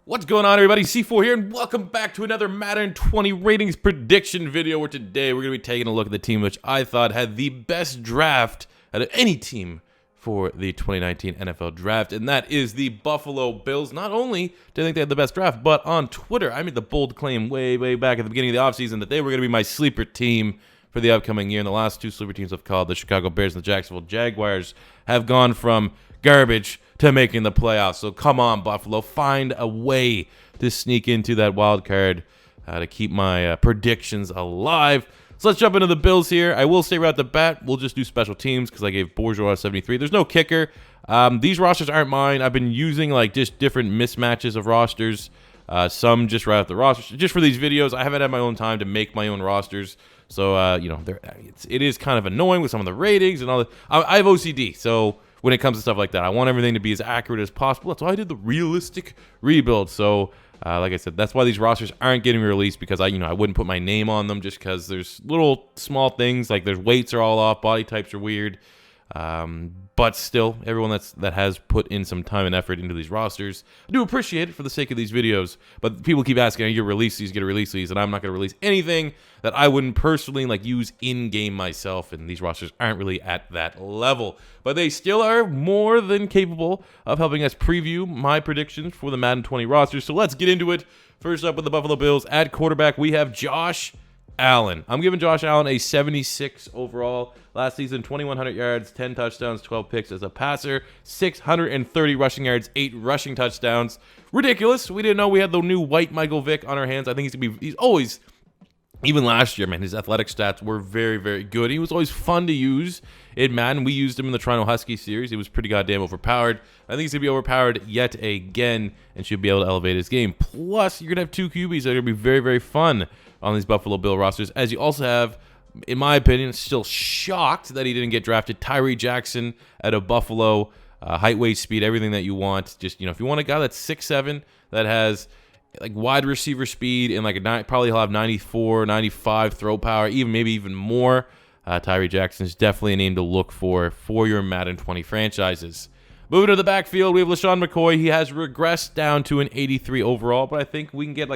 What's going on, everybody? C4 here, and welcome back to another Madden 20 ratings prediction video, where today we're going to be taking a look at the team which I thought had the best draft out of any team for the 2019 NFL Draft, and that is the Buffalo Bills. Not only did I think they had the best draft, but on Twitter, I made the bold claim way back at the beginning of the offseason that they were going to be my sleeper team for the upcoming year, and the last two sleeper teams I've called, the Chicago Bears and the Jacksonville Jaguars, have gone from garbage to making the playoffs. So come on, Buffalo, find a way to sneak into that wild card to keep my predictions alive. So let's jump into the Bills here. I will say right off the bat, we'll just do special teams because I gave Bourgeois 73. There's no kicker. These rosters aren't mine. I've been using like just different mismatches of rosters. Some just right off the rosters. Just for these videos, I haven't had my own time to make my own rosters. So, you know, it is kind of annoying with some of the ratings and all that. I have OCD, so when it comes to stuff like that, I want everything to be as accurate as possible. That's why I did the realistic rebuild. So, like I said, that's why these rosters aren't getting released, because I wouldn't put my name on them just because there's little small things, like there's weights are all off, body types are weird. But still, everyone that has put in some time and effort into these rosters, I do appreciate it for the sake of these videos. But people keep asking, are you going to release these, and I'm not going to release anything that I wouldn't personally use in-game myself, and these rosters aren't really at that level. But they still are more than capable of helping us preview my predictions for the Madden 20 rosters. So let's get into it. First up with the Buffalo Bills, at quarterback, we have Josh Allen. I'm giving Josh Allen a 76 overall. Last season, 2,100 yards, 10 touchdowns, 12 picks as a passer, 630 rushing yards, 8 rushing touchdowns. Ridiculous. We didn't know we had the new white Michael Vick on our hands. I think he's always, even last year, man, his athletic stats were very good. He was always fun to use in Madden. We used him in the Toronto Husky series. He was pretty goddamn overpowered. I think he's going to be overpowered yet again and should be able to elevate his game. Plus, you're going to have two QBs that are going to be very fun on these Buffalo Bill rosters, as you also have, in my opinion, still shocked that he didn't get drafted, Tyree Jackson out of Buffalo. Height, weight, speed, everything that you want. Just, if you want a guy that's 6'7", that has like wide receiver speed, and probably he'll have 94, 95 throw power, maybe even more. Tyree Jackson is definitely a name to look for your Madden 20 franchises. Moving to the backfield, we have Lesean Mccoy. He has regressed down to an 83 overall, but I think we can get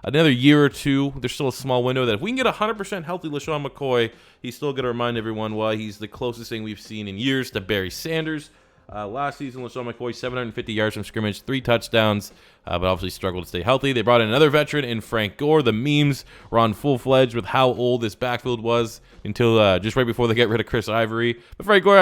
another year or two. There's still a small window that if we can get 100% healthy Lesean McCoy, he's still going to remind everyone why he's the closest thing we've seen in years to Barry Sanders. Last season, Lesean McCoy, 750 yards from scrimmage, 3 touchdowns, but obviously struggled to stay healthy. They brought in another veteran in Frank Gore. The memes were on full-fledged with how old this backfield was until just right before they get rid of Chris Ivory. But Frank Gore,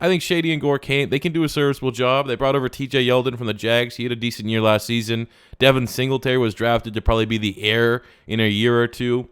I think Shady and Gore they can do a serviceable job. They brought over TJ Yeldon from the Jags. He had a decent year last season. Devin Singletary was drafted to probably be the heir in a year or two.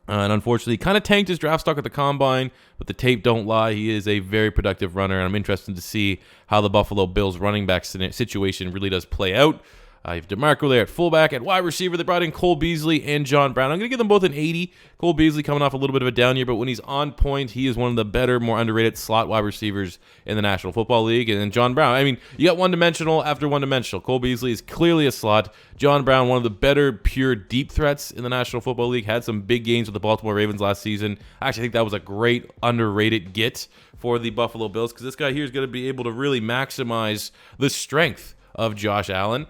And unfortunately, kind of tanked his draft stock at the Combine, but the tape don't lie. He is a very productive runner, and I'm interested to see how the Buffalo Bills running back situation really does play out. You have DeMarco there at fullback. At wide receiver, they brought in Cole Beasley and John Brown. I'm going to give them both an 80. Cole Beasley coming off a little bit of a down year, but when he's on point, he is one of the better, more underrated slot wide receivers in the National Football League. And then John Brown, you got one-dimensional after one-dimensional. Cole Beasley is clearly a slot. John Brown, one of the better pure deep threats in the National Football League, had some big games with the Baltimore Ravens last season. Actually, I think that was a great underrated get for the Buffalo Bills, because this guy here is going to be able to really maximize the strength of Josh Allen.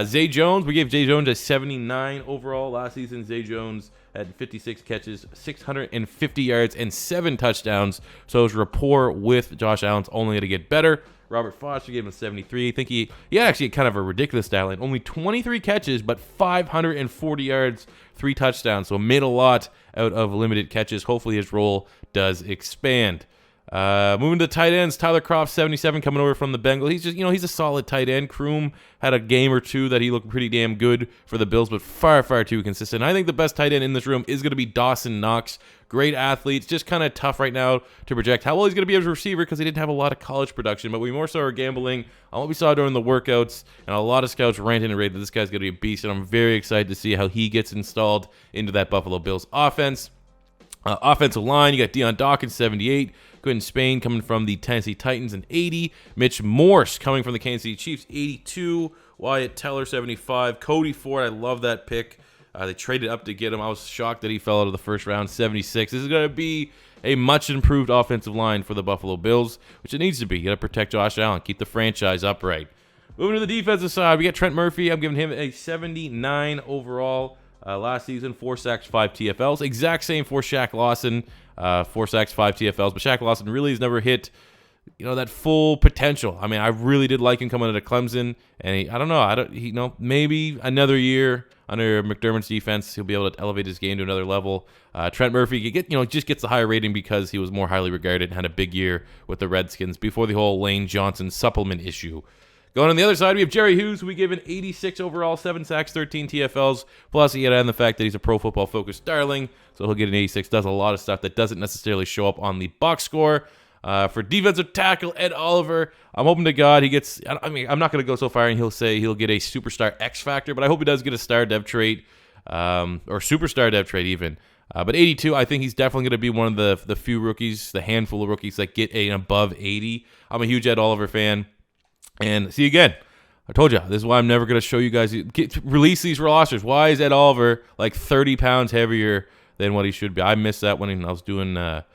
Zay Jones, we gave Zay Jones a 79 overall. Last season, Zay Jones had 56 catches, 650 yards, and 7 touchdowns. So his rapport with Josh Allen's only going to get better. Robert Foster gave him a 73. I think he had actually kind of a ridiculous stat line. Only 23 catches, but 540 yards, 3 touchdowns. So made a lot out of limited catches. Hopefully his role does expand. Moving to tight ends, Tyler Croft, 77, coming over from the Bengals. He's just, he's a solid tight end. Kroom had a game or two that he looked pretty damn good for the Bills, but far too consistent. I think the best tight end in this room is going to be Dawson Knox. Great athlete. It's just kind of tough right now to project how well he's going to be as a receiver because he didn't have a lot of college production, but we more so are gambling on what we saw during the workouts, and a lot of scouts ranted and raved that this guy's going to be a beast, and I'm very excited to see how he gets installed into that Buffalo Bills offense. Offensive line, you got Deion Dawkins, 78. Quentin Spain coming from the Tennessee Titans, an 80. Mitch Morse coming from the Kansas City Chiefs, 82. Wyatt Teller, 75. Cody Ford, I love that pick. They traded up to get him. I was shocked that he fell out of the first round, 76. This is going to be a much improved offensive line for the Buffalo Bills, which it needs to be. You got to protect Josh Allen, keep the franchise upright. Moving to the defensive side, we got Trent Murphy. I'm giving him a 79 overall. Last season, 4 sacks, 5 TFLs. Exact same for Shaq Lawson, 4 sacks, 5 TFLs. But Shaq Lawson really has never hit, that full potential. I mean, I really did like him coming out of Clemson, and I don't know, maybe another year under McDermott's defense, he'll be able to elevate his game to another level. Trent Murphy just gets the higher rating because he was more highly regarded and had a big year with the Redskins before the whole Lane Johnson supplement issue. Going on the other side, we have Jerry Hughes, who we give an 86 overall, 7 sacks, 13 TFLs. Plus, he had on the fact that he's a Pro Football Focus darling, so he'll get an 86. Does a lot of stuff that doesn't necessarily show up on the box score. For defensive tackle, Ed Oliver, I'm hoping to God he gets, I'm not going to go so far and he'll say he'll get a superstar X factor, but I hope he does get a star dev trait, or superstar dev trait even. But 82, I think he's definitely going to be one of the few rookies, the handful of rookies that get an above 80. I'm a huge Ed Oliver fan. And see, again, I told you, this is why I'm never going to show you guys, release these rosters. Why is Ed Oliver like 30 pounds heavier than what he should be? I missed that when I was doing the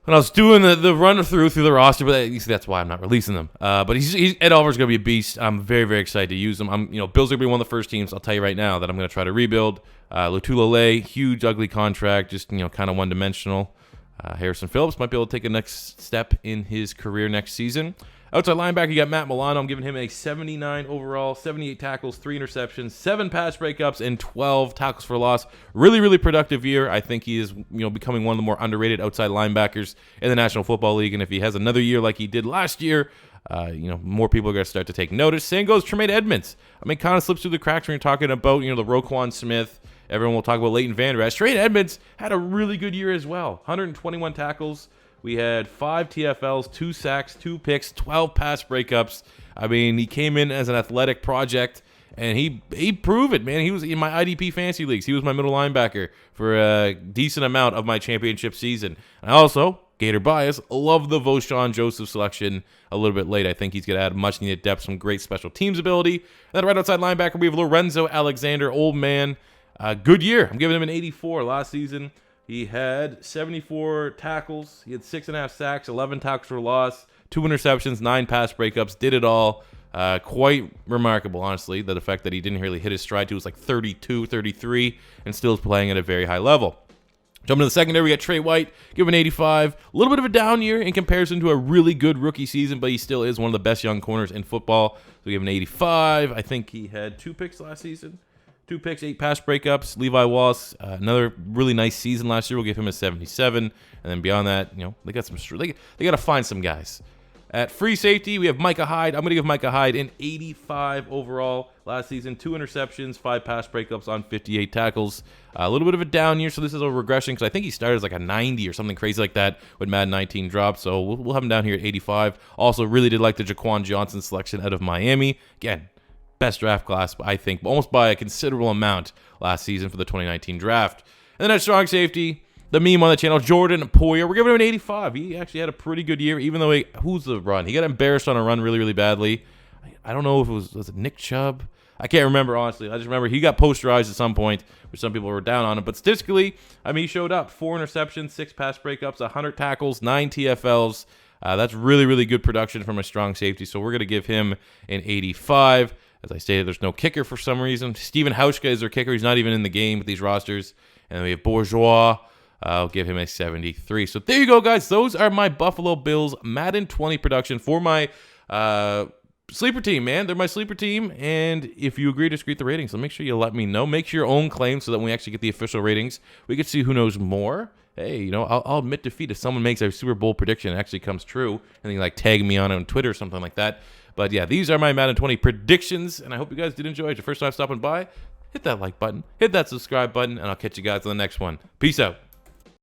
run through the roster, but that's why I'm not releasing them. But Ed Oliver's going to be a beast. I'm very, very excited to use him. Bills are going to be one of the first teams, I'll tell you right now, that I'm going to try to rebuild. Lutulele, huge, ugly contract, just, kind of one-dimensional. Harrison Phillips might be able to take a next step in his career next season. Outside linebacker, you got Matt Milano. I'm giving him a 79 overall, 78 tackles, 3 interceptions, 7 pass breakups, and 12 tackles for loss. Really, really productive year. I think he is, becoming one of the more underrated outside linebackers in the National Football League. And if he has another year like he did last year, more people are going to start to take notice. Same goes Tremaine Edmonds. Kind of slips through the cracks when you're talking about, the Roquan Smith. Everyone will talk about Leighton Vander Esch. Tremaine Edmonds had a really good year as well. 121 tackles. We had 5 TFLs, 2 sacks, 2 picks, 12 pass breakups. He came in as an athletic project, and he proved it, man. He was in my IDP fantasy leagues. He was my middle linebacker for a decent amount of my championship season. And I also, Gator bias, love the Voshawn Joseph selection a little bit late. I think he's going to add much-needed depth, some great special teams ability. And then right outside linebacker, we have Lorenzo Alexander, old man. Good year. I'm giving him an 84 last season. He had 74 tackles. He had 6.5 sacks, 11 tackles for loss, 2 interceptions, 9 pass breakups. Did it all. Quite remarkable, honestly, the fact that he didn't really hit his stride. He was like 32, 33, and still is playing at a very high level. Jumping to the secondary, we got Trey White, give him an 85. A little bit of a down year in comparison to a really good rookie season, but he still is one of the best young corners in football. So we give him an 85. I think he had 2 picks last season. 2 picks, 8 pass breakups. Levi Wallace, another really nice season last year. We'll give him a 77. And then beyond that, they got they got to find some guys. At free safety, we have Micah Hyde. I'm going to give Micah Hyde an 85 overall last season. 2 interceptions, 5 pass breakups on 58 tackles. A little bit of a down year, so this is a regression because I think he started as like a 90 or something crazy like that when Madden 19 dropped. So we'll have him down here at 85. Also, really did like the Jaquan Johnson selection out of Miami. Again, best draft class, I think, almost by a considerable amount last season for the 2019 draft. And then at strong safety, the meme on the channel, Jordan Poyer. We're giving him an 85. He actually had a pretty good year, even though who's the run? He got embarrassed on a run really, really badly. I don't know if was it Nick Chubb? I can't remember, honestly. I just remember he got posterized at some point, which some people were down on him. But statistically, he showed up. 4 interceptions, 6 pass breakups, 100 tackles, 9 TFLs. That's really, really good production from a strong safety. So we're going to give him an 85. As I stated, there's no kicker for some reason. Steven Hauschka is their kicker. He's not even in the game with these rosters. And then we have Bourgeois. I'll give him a 73. So there you go, guys. Those are my Buffalo Bills Madden 20 production for my sleeper team, man. They're my sleeper team. And if you agree to disagree with the ratings, so make sure you let me know. Make your own claim so that when we actually get the official ratings, we can see who knows more. Hey, I'll admit defeat if someone makes a Super Bowl prediction and actually comes true. And then tag me on Twitter or something like that. But yeah, these are my Madden 20 predictions, and I hope you guys did enjoy it. Your first time stopping by, hit that like button, hit that subscribe button, and I'll catch you guys on the next one. Peace out.